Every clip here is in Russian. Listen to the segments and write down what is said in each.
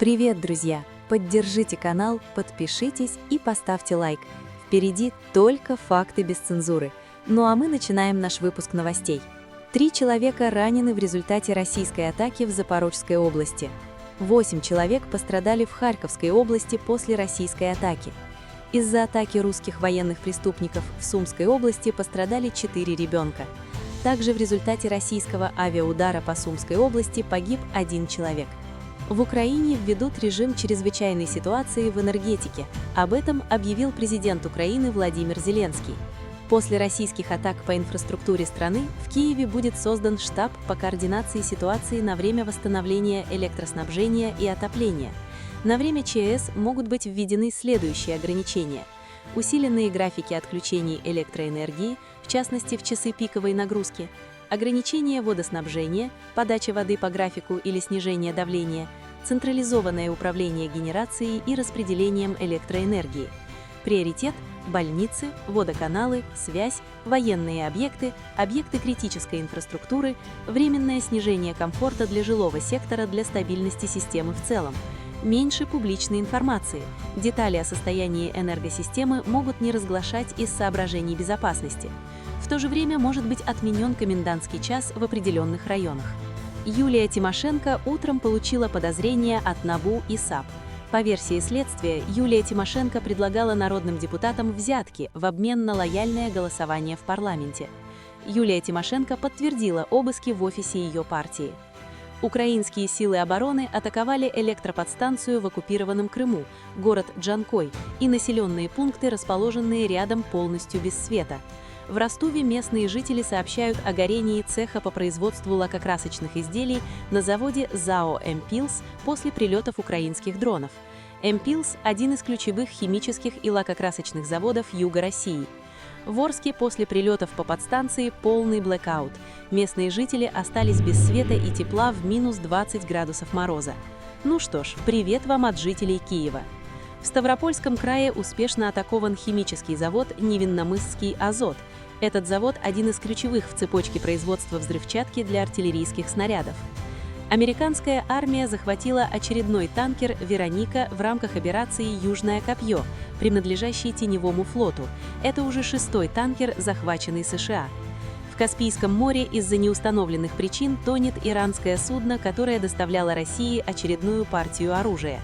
Привет, друзья! Поддержите канал, подпишитесь и поставьте лайк. Впереди только факты без цензуры. Ну а мы начинаем наш выпуск новостей. 3 человека ранены в результате российской атаки в Запорожской области. 8 человек пострадали в Харьковской области после российской атаки. Из-за атаки русских военных преступников в Сумской области пострадали 4 ребенка. Также в результате российского авиаудара по Сумской области погиб 1 человек. В Украине введут режим чрезвычайной ситуации в энергетике. Об этом объявил президент Украины Владимир Зеленский. После российских атак по инфраструктуре страны в Киеве будет создан штаб по координации ситуации на время восстановления электроснабжения и отопления. На время ЧС могут быть введены следующие ограничения. Усиленные графики отключений электроэнергии, в частности в часы пиковой нагрузки, ограничение водоснабжения, подача воды по графику или снижение давления, централизованное управление генерацией и распределением электроэнергии. Приоритет – больницы, водоканалы, связь, военные объекты, объекты критической инфраструктуры, временное снижение комфорта для жилого сектора для стабильности системы в целом. Меньше публичной информации. Детали о состоянии энергосистемы могут не разглашать из соображений безопасности. В то же время может быть отменен комендантский час в определенных районах. Юлия Тимошенко утром получила подозрения от НАБУ и САП. По версии следствия, Юлия Тимошенко предлагала народным депутатам взятки в обмен на лояльное голосование в парламенте. Юлия Тимошенко подтвердила обыски в офисе ее партии. Украинские силы обороны атаковали электроподстанцию в оккупированном Крыму, город Джанкой и населенные пункты, расположенные рядом, полностью без света. В Ростове местные жители сообщают о горении цеха по производству лакокрасочных изделий на заводе ЗАО «Эмпилс» после прилетов украинских дронов. «Эмпилс» – один из ключевых химических и лакокрасочных заводов Юга России. В Орске после прилетов по подстанции полный блэкаут. Местные жители остались без света и тепла в минус 20 градусов мороза. Ну что ж, привет вам от жителей Киева. В Ставропольском крае успешно атакован химический завод «Невинномысский азот». Этот завод – один из ключевых в цепочке производства взрывчатки для артиллерийских снарядов. Американская армия захватила очередной танкер «Вероника» в рамках операции «Южное копье», принадлежащей Теневому флоту. Это уже 6-й танкер, захваченный США. В Каспийском море из-за неустановленных причин тонет иранское судно, которое доставляло России очередную партию оружия.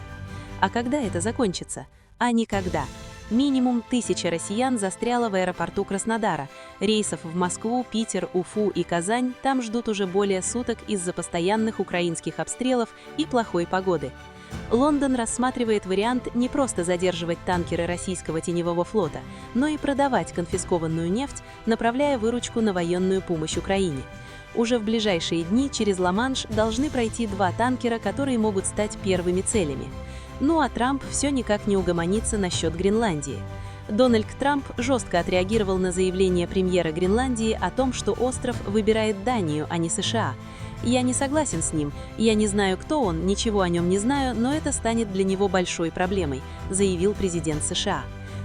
А когда это закончится? А никогда. Минимум 1000 россиян застряло в аэропорту Краснодара. Рейсов в Москву, Питер, Уфу и Казань там ждут уже более суток из-за постоянных украинских обстрелов и плохой погоды. Лондон рассматривает вариант не просто задерживать танкеры российского теневого флота, но и продавать конфискованную нефть, направляя выручку на военную помощь Украине. Уже в ближайшие дни через Ла-Манш должны пройти 2 танкера, которые могут стать первыми целями. Ну а Трамп все никак не угомонится насчет Гренландии. Дональд Трамп жестко отреагировал на заявление премьера Гренландии о том, что остров выбирает Данию, а не США. «Я не согласен с ним, я не знаю, кто он, ничего о нем не знаю, но это станет для него большой проблемой», заявил президент США.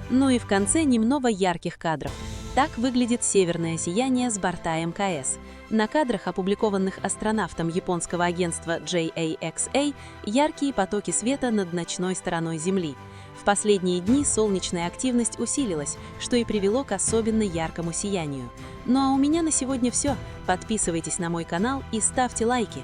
Ну и в конце немного ярких кадров. Так выглядит северное сияние с борта МКС. На кадрах, опубликованных астронавтом японского агентства JAXA, яркие потоки света над ночной стороной Земли. В последние дни солнечная активность усилилась, что и привело к особенно яркому сиянию. Ну а у меня на сегодня все. Подписывайтесь на мой канал и ставьте лайки.